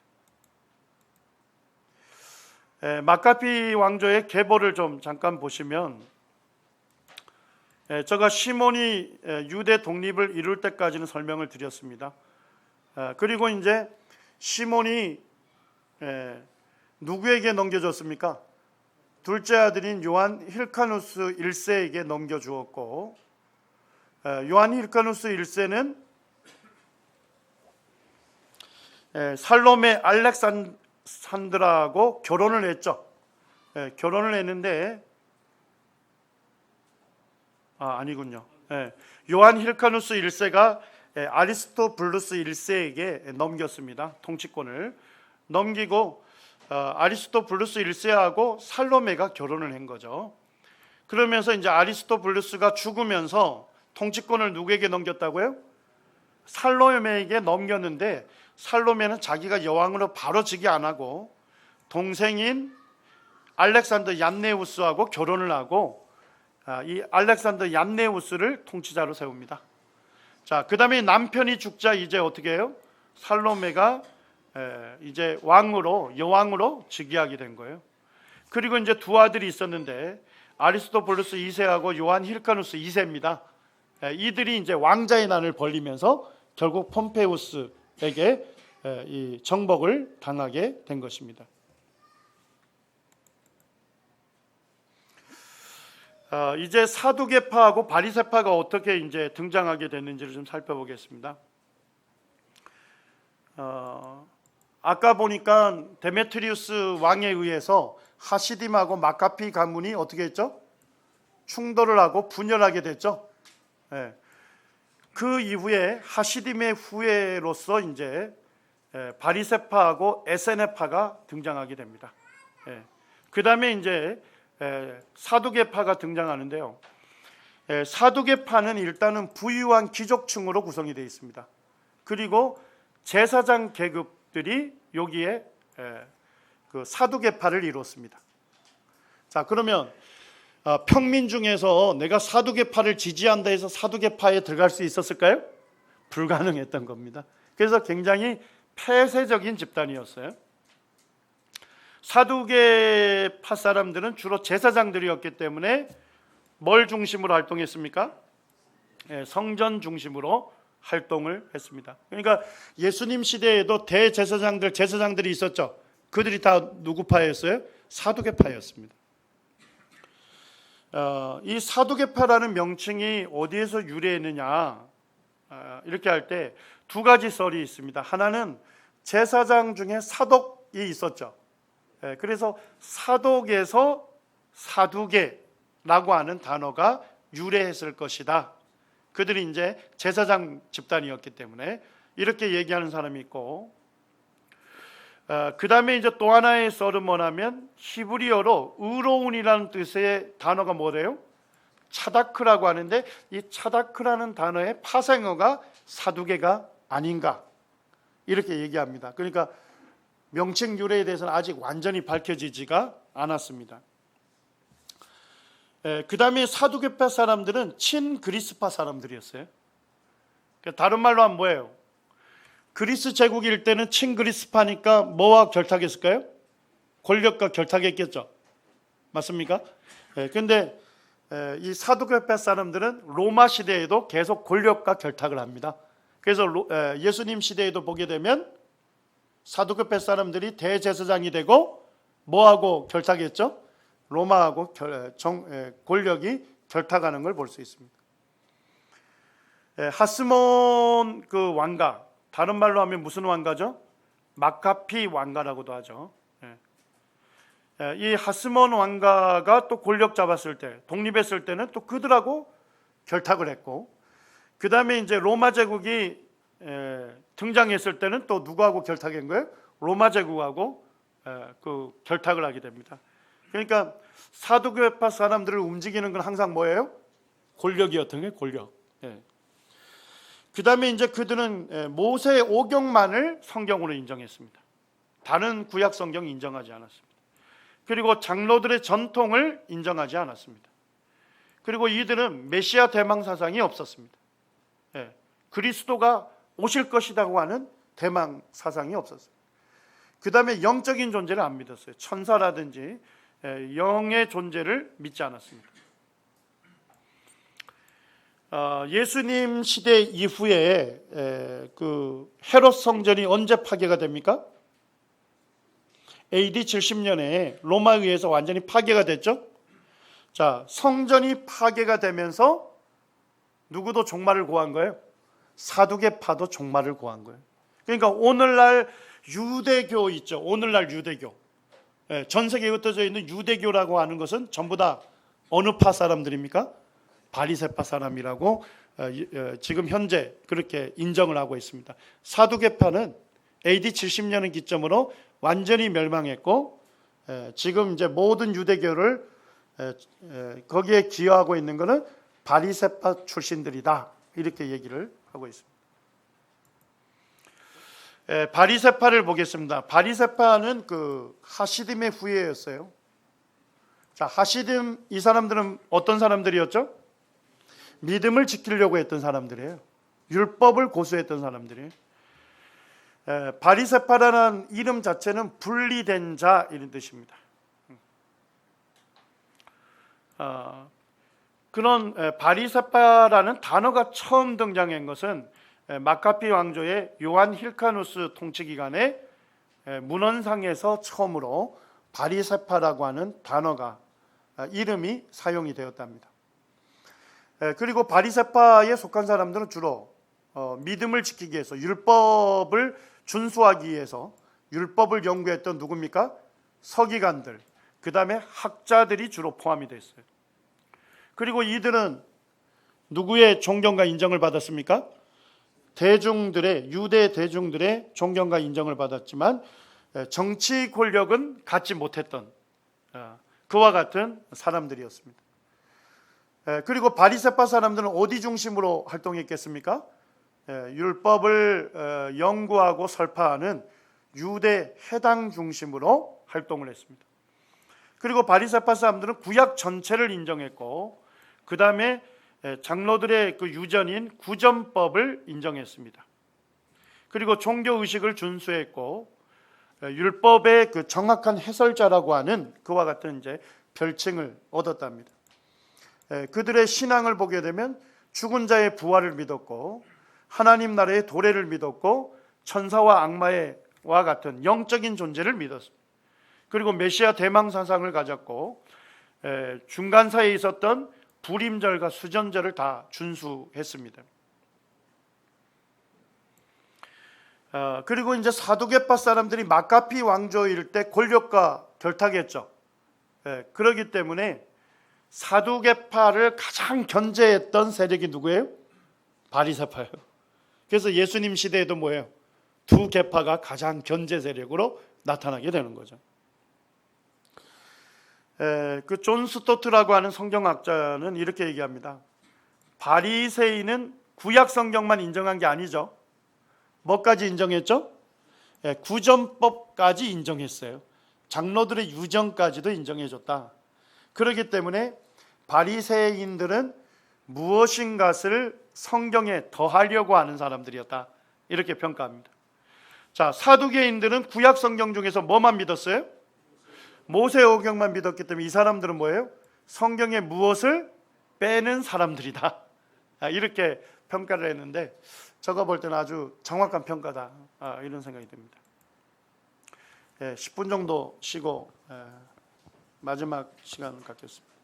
마카비 왕조의 계보를 좀 잠깐 보시면, 제가 시몬이 유대 독립을 이룰 때까지는 설명을 드렸습니다. 그리고 이제 시몬이 누구에게 넘겨줬습니까? 둘째 아들인 요한 힐카누스 1세에게 넘겨주었고, 요한 힐카누스 1세는 살로메 알렉산드라하고 결혼을 했죠. 결혼을 했는데 아니군요. 요한 힐카누스 1세가 아리스토블루스 1세에게 넘겼습니다. 통치권을 넘기고 아리스토블루스 1세하고 살로메가 결혼을 한 거죠. 그러면서 이제 아리스토블루스가 죽으면서 통치권을 누구에게 넘겼다고요? 살로메에게 넘겼는데, 살로메는 자기가 여왕으로 바로 즉위 안 하고 동생인 알렉산더 얀네우스하고 결혼을 하고 이 알렉산더 얀네우스를 통치자로 세웁니다. 자, 그 다음에 남편이 죽자 이제 어떻게 해요? 살로메가 이제 여왕으로 즉위하게 된 거예요. 그리고 이제 두 아들이 있었는데 아리스토블루스 2세하고 요한 힐카누스 2세입니다. 이들이 이제 왕자의 난을 벌리면서 결국 폼페우스에게 이 정복을 당하게 된 것입니다. 이제 사두개파하고 바리새파가 어떻게 이제 등장하게 됐는지를 좀 살펴보겠습니다. 아까 보니까 데메트리우스 왕에 의해서 하시딤하고 마카피 가문이 어떻게 했죠? 충돌을 하고 분열하게 됐죠. 그 이후에 하시딤의 후예로서 이제 바리새파하고 에세네파가 등장하게 됩니다. 그 다음에 이제 사두개파가 등장하는데요. 사두개파는 일단은 부유한 귀족층으로 구성이 되어 있습니다. 그리고 제사장 계급들이 여기에 그 사두개파를 이뤘습니다. 자, 그러면 평민 중에서 내가 사두개파를 지지한다 해서 사두개파에 들어갈 수 있었을까요? 불가능했던 겁니다. 그래서 굉장히 폐쇄적인 집단이었어요. 사두개파 사람들은 주로 제사장들이었기 때문에 뭘 중심으로 활동했습니까? 성전 중심으로 활동을 했습니다. 그러니까 예수님 시대에도 제사장들이 있었죠. 그들이 다 누구 파였어요? 사두개파였습니다. 이 사두개파라는 명칭이 어디에서 유래했느냐, 이렇게 할 때 두 가지 썰이 있습니다. 하나는 제사장 중에 사독이 있었죠. 그래서 사독에서 사두개라고 하는 단어가 유래했을 것이다. 그들이 이제 제사장 집단이었기 때문에 이렇게 얘기하는 사람이 있고, 그 다음에 이제 또 하나의 썰은 뭐냐면 히브리어로 의로운이라는 뜻의 단어가 뭐래요? 차다크라고 하는데, 이 차다크라는 단어의 파생어가 사두개가 아닌가, 이렇게 얘기합니다. 그러니까 명칭 유래에 대해서는 아직 완전히 밝혀지지가 않았습니다. 그 다음에 사두개파 사람들은 친그리스파 사람들이었어요. 다른 말로 하면 뭐예요? 그리스 제국일 때는 친그리스파니까 뭐와 결탁했을까요? 권력과 결탁했겠죠. 맞습니까? 그런데 이 사두개파 사람들은 로마 시대에도 계속 권력과 결탁을 합니다. 그래서 예수님 시대에도 보게 되면 사두개파 사람들이 대제사장이 되고 뭐하고 결탁했죠? 로마하고 권력이 결탁하는 걸 볼 수 있습니다. 하스몬 그 왕가, 다른 말로 하면 무슨 왕가죠? 마카피 왕가라고도 하죠. 이 하스몬 왕가가 또 권력 잡았을 때, 독립했을 때는 또 그들하고 결탁을 했고, 그 다음에 이제 로마 제국이 등장했을 때는 또 누구하고 결탁한 거예요? 로마 제국하고 그 결탁을 하게 됩니다. 그러니까 사두개파 사람들을 움직이는 건 항상 뭐예요? 권력이었던 게 권력. 그 다음에 이제 그들은 모세의 오경만을 성경으로 인정했습니다. 다른 구약 성경 인정하지 않았습니다. 그리고 장로들의 전통을 인정하지 않았습니다. 그리고 이들은 메시아 대망 사상이 없었습니다. 그리스도가 오실 것이라고 하는 대망 사상이 없었어요. 그 다음에 영적인 존재를 안 믿었어요. 천사라든지 영의 존재를 믿지 않았습니다. 예수님 시대 이후에 그 헤롯 성전이 언제 파괴가 됩니까? AD 70년에 로마에 의해서 완전히 파괴가 됐죠. 자, 성전이 파괴가 되면서 누구도 종말을 구한 거예요? 사두개파도 종말을 구한 거예요. 그러니까 오늘날 유대교 있죠. 오늘날 유대교, 전 세계에 흩어져 있는 유대교라고 하는 것은 전부 다 어느 파 사람들입니까? 바리새파 사람이라고 지금 현재 그렇게 인정을 하고 있습니다. 사두개파는 AD 70년을 기점으로 완전히 멸망했고, 지금 이제 모든 유대교를 거기에 기여하고 있는 것은 바리새파 출신들이다, 이렇게 얘기를 하고 있습니다. 바리새파를 보겠습니다. 바리새파는 그 하시딤의 후예였어요. 자, 하시딤, 이 사람들은 어떤 사람들이었죠? 믿음을 지키려고 했던 사람들이에요. 율법을 고수했던 사람들이에요. 바리새파라는 이름 자체는 분리된 자, 이런 뜻입니다. 그런 바리새파라는 단어가 처음 등장한 것은 마카비 왕조의 요한 힐카누스 통치 기간에 문헌상에서 처음으로 바리새파라고 하는 단어가, 이름이 사용이 되었답니다. 그리고 바리새파에 속한 사람들은 주로 믿음을 지키기 위해서, 율법을 준수하기 위해서 율법을 연구했던 누굽니까? 서기관들, 그 다음에 학자들이 주로 포함이 됐어요. 그리고 이들은 누구의 존경과 인정을 받았습니까? 대중들의, 유대 대중들의 존경과 인정을 받았지만 정치 권력은 갖지 못했던 그와 같은 사람들이었습니다. 그리고 바리새파 사람들은 어디 중심으로 활동했겠습니까? 율법을 연구하고 설파하는 유대 해당 중심으로 활동을 했습니다. 그리고 바리새파 사람들은 구약 전체를 인정했고, 그 다음에 장로들의 그 유전인 구전법을 인정했습니다. 그리고 종교 의식을 준수했고, 율법의 그 정확한 해설자라고 하는 그와 같은 이제 별칭을 얻었답니다. 그들의 신앙을 보게 되면 죽은 자의 부활을 믿었고, 하나님 나라의 도래를 믿었고, 천사와 악마와 같은 영적인 존재를 믿었습니다. 그리고 메시아 대망 사상을 가졌고, 중간 사이에 있었던 불임절과 수전절을 다 준수했습니다. 그리고 이제 사두개파 사람들이 마카비 왕조일 때 권력과 결탁했죠. 그렇기 때문에 사두개파를 가장 견제했던 세력이 누구예요? 바리새파예요. 그래서 예수님 시대에도 뭐예요? 두 계파가 가장 견제 세력으로 나타나게 되는 거죠. 그 존 스토트라고 하는 성경학자는 이렇게 얘기합니다. 바리새인은 구약 성경만 인정한 게 아니죠. 뭐까지 인정했죠? 구전법까지 인정했어요. 장로들의 유전까지도 인정해줬다. 그렇기 때문에 바리새인들은 무엇인가를 성경에 더하려고 하는 사람들이었다, 이렇게 평가합니다. 자, 사두개인들은 구약 성경 중에서 뭐만 믿었어요? 모세오경만 믿었기 때문에 이 사람들은 뭐예요? 성경의 무엇을 빼는 사람들이다, 이렇게 평가를 했는데, 제가 볼 때는 아주 정확한 평가다, 이런 생각이 듭니다. 10분 정도 쉬고 마지막 시간 갖겠습니다.